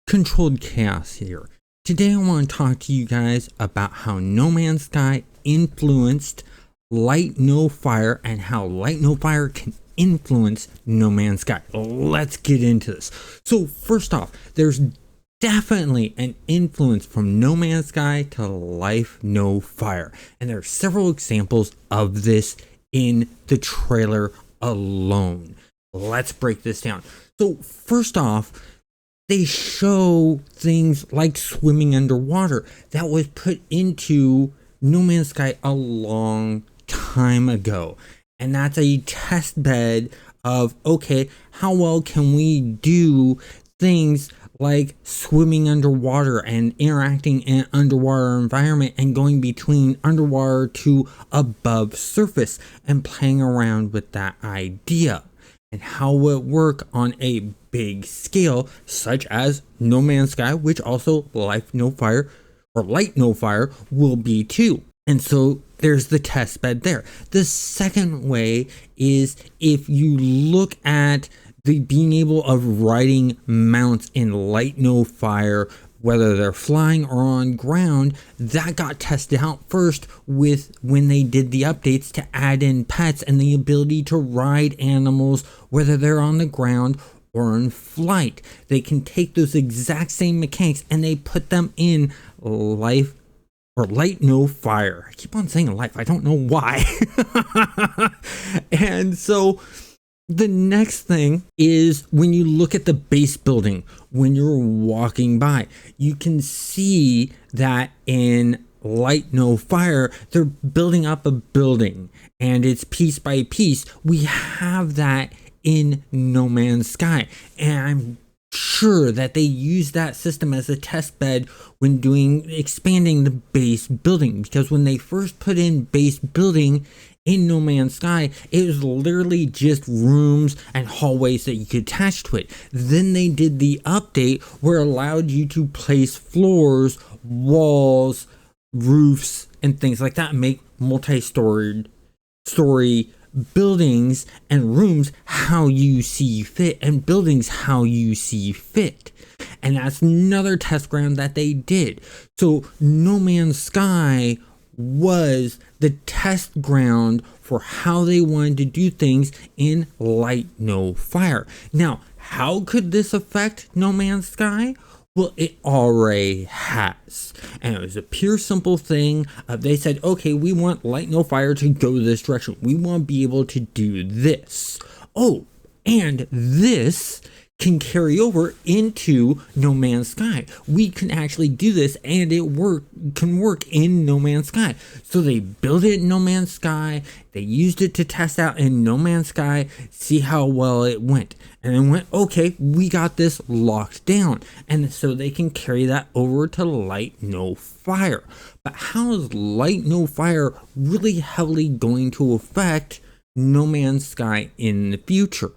Controlled Chaos here. Today I want to talk to you guys about how No Man's Sky influenced Light No Fire and how Light No Fire can influence No Man's Sky. Let's get into this. So first off, there's definitely an influence from No Man's Sky to Life No Fire. And there are several examples of this in the trailer alone. Let's break this down. So first off, they show things like swimming underwater that was put into No Man's Sky a long time ago. And that's a test bed of, okay, how well can we do things like swimming underwater and interacting in an underwater environment and going between underwater to above surface and playing around with that idea. And how will it work on a big scale, such as No Man's Sky, which also Life No Fire or Light No Fire will be too. And so there's the test bed there. The second way is if you look at the being able of riding mounts in Light No Fire, whether they're flying or on ground, that got tested out first with when they did the updates to add in pets and the ability to ride animals, whether they're on the ground or in flight. They can take those exact same mechanics and they put them in Life or Light No Fire. I keep on saying Life, I don't know why. And so the next thing is when you look at the base building, when you're walking by, you can see that in Light No Fire, they're building up a building and it's piece by piece. We have that in No Man's Sky. And I'm sure that they use that system as a test bed when expanding the base building, because when they first put in base building in No Man's Sky, it was literally just rooms and hallways that you could attach to it. Then they did the update where it allowed you to place floors, walls, roofs, and things like that, and make multi-story buildings and rooms how you see fit, and buildings how you see fit. And that's another test ground that they did. So No Man's Sky was the test ground for how they wanted to do things in Light No Fire. Now, how could this affect No Man's Sky? Well, it already has. And it was a pure simple thing. They said, okay, we want Light No Fire to go this direction. We want to be able to do this. Oh, and this can carry over into No Man's Sky. We can actually do this and it can work in No Man's Sky. So they built it in No Man's Sky, they used it to test out in No Man's Sky, see how well it went. And then went, okay, we got this locked down. And so they can carry that over to Light No Fire. But how is Light No Fire really heavily going to affect No Man's Sky in the future?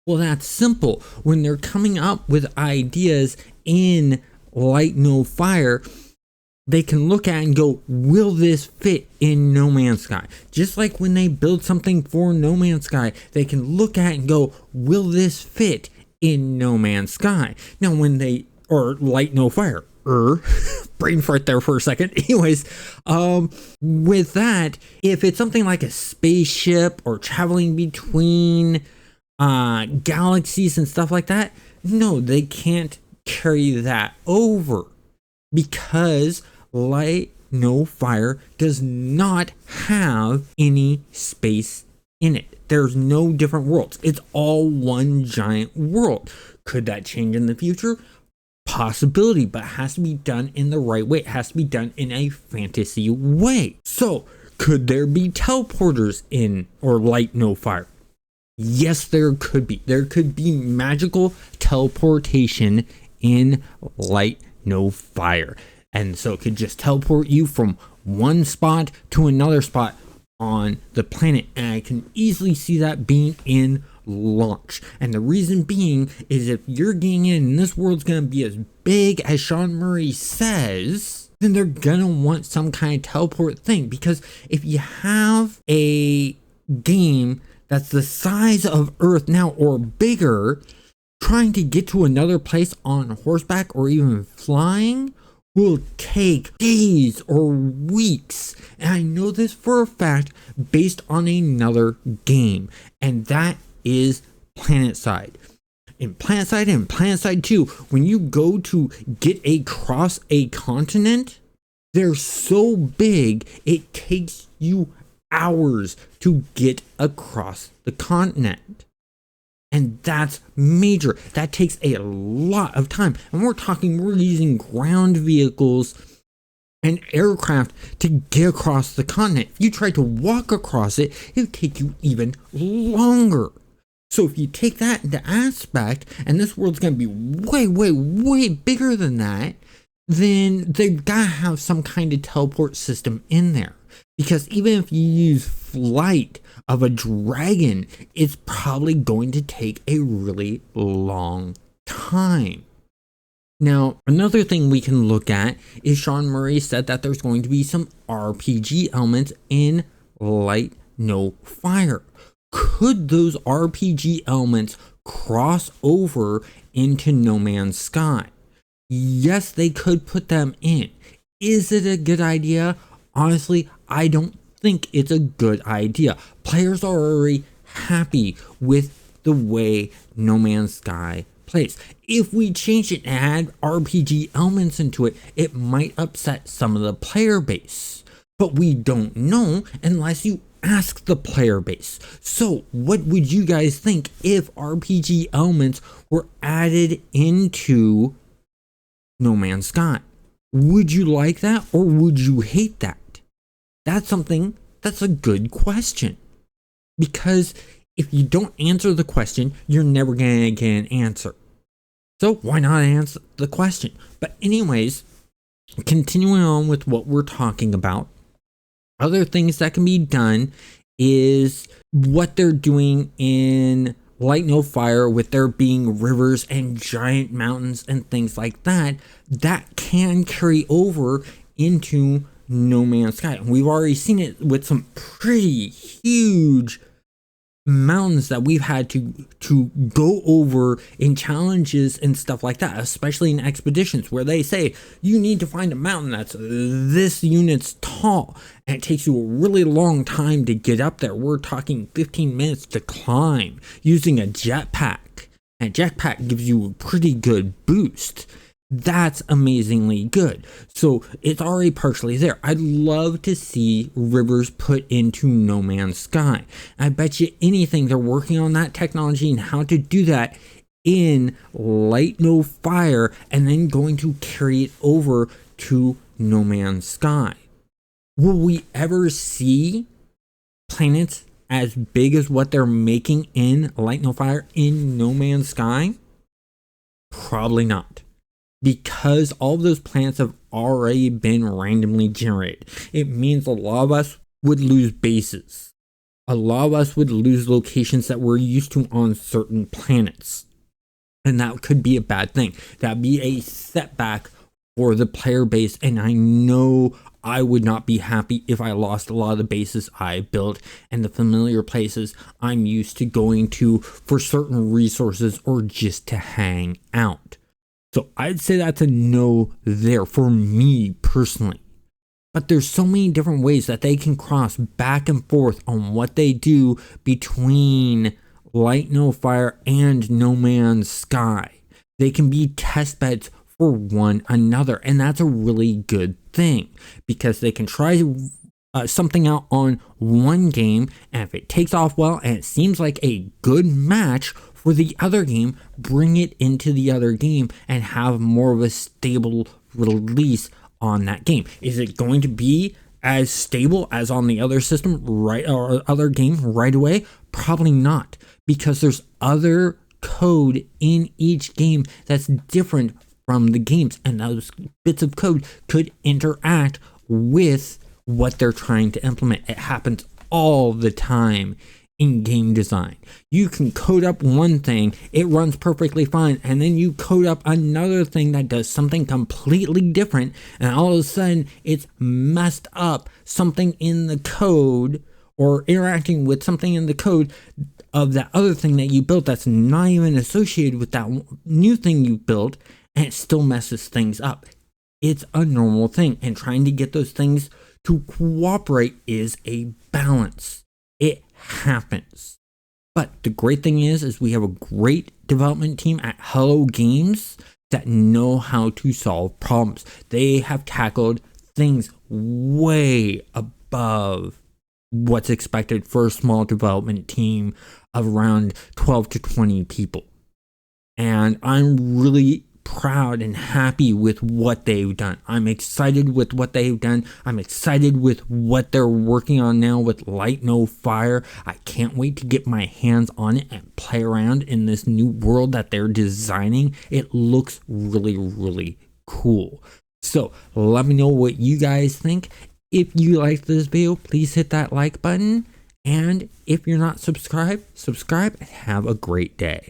Well, that's simple. When they're coming up with ideas in Light No Fire, they can look at and go, will this fit in No Man's Sky? Just like when they build something for No Man's Sky, they can look at and go, will this fit in No Man's Sky? Now, or Light No Fire, brain fart there for a second. Anyways, with that, if it's something like a spaceship or traveling between galaxies and stuff like that, no, they can't carry that over because Light No Fire does not have any space in it. There's no different worlds. It's all one giant world. Could that change in the future? Possibility, but it has to be done in the right way. It has to be done in a fantasy way. So, could there be teleporters in or Light No Fire? Yes, there could be. There could be magical teleportation in Light No Fire. And so it could just teleport you from one spot to another spot on the planet. And I can easily see that being in launch. And the reason being is if you're getting in and this world's going to be as big as Sean Murray says, then they're going to want some kind of teleport thing. Because if you have a game that's the size of Earth now or bigger, trying to get to another place on horseback or even flying will take days or weeks. And I know this for a fact based on another game, and that is PlanetSide. In PlanetSide and PlanetSide 2, when you go to get across a continent, they're so big it takes you hours to get across the continent. And that's major. That takes a lot of time. And we're using ground vehicles and aircraft to get across the continent. If you tried to walk across it, it would take you even longer. So if you take that into aspect, and this world's going to be way, way, way bigger than that, then they've got to have some kind of teleport system in there. Because even if you use flight of a dragon, it's probably going to take a really long time. Now, another thing we can look at is Sean Murray said that there's going to be some RPG elements in Light No Fire. Could those RPG elements cross over into No Man's Sky? Yes, they could put them in. Is it a good idea? Honestly, I don't think it's a good idea. Players are already happy with the way No Man's Sky plays. If we change it and add RPG elements into it, it might upset some of the player base. But we don't know unless you ask the player base. So what would you guys think if RPG elements were added into No Man's Sky? Would you like that or would you hate that? That's a good question. Because if you don't answer the question, you're never going to get an answer. So why not answer the question? But anyways, continuing on with what we're talking about, other things that can be done is what they're doing in Light No Fire with there being rivers and giant mountains and things like that, that can carry over into No Man's Sky. And we've already seen it with some pretty huge mountains that we've had to go over in challenges and stuff like that, especially in expeditions where they say you need to find a mountain that's this unit's tall and it takes you a really long time to get up there. We're talking 15 minutes to climb using a jetpack, and jetpack gives you a pretty good boost. That's amazingly good. So it's already partially there. I'd love to see rivers put into No Man's Sky. I bet you anything they're working on that technology and how to do that in Light No Fire and then going to carry it over to No Man's Sky. Will we ever see planets as big as what they're making in Light No Fire in No Man's Sky? Probably not. Because all of those planets have already been randomly generated. It means a lot of us would lose bases. A lot of us would lose locations that we're used to on certain planets. And that could be a bad thing. That'd be a setback for the player base. And I know I would not be happy if I lost a lot of the bases I built and the familiar places I'm used to going to for certain resources or just to hang out. So I'd say that's a no there for me personally. But there's so many different ways that they can cross back and forth on what they do between Light No Fire and No Man's Sky. They can be test beds for one another, and that's a really good thing because they can try something out on one game, and if it takes off well and it seems like a good match for the other game, bring it into the other game and have more of a stable release on that game. Is it going to be as stable as on the other system or other game right away? Probably not, because there's other code in each game that's different from the games, and those bits of code could interact with what they're trying to implement. It happens all the time in game design. You can code up one thing, it runs perfectly fine, and then you code up another thing that does something completely different, and all of a sudden it's messed up something in the code or interacting with something in the code of that other thing that you built that's not even associated with that new thing you built, and it still messes things up. It's a normal thing, and trying to get those things to cooperate is a balance. It happens. But the great thing is we have a great development team at Hello Games that know how to solve problems. They have tackled things way above what's expected for a small development team of around 12 to 20 people. And I'm really proud and happy with what they've done. I'm excited with what they've done. I'm excited with what they're working on now with Light No Fire. I can't wait to get my hands on it and play around in this new world that they're designing. It looks really, really cool. So let me know what you guys think. If you liked this video, please hit that like button. And if you're not subscribed, subscribe and have a great day.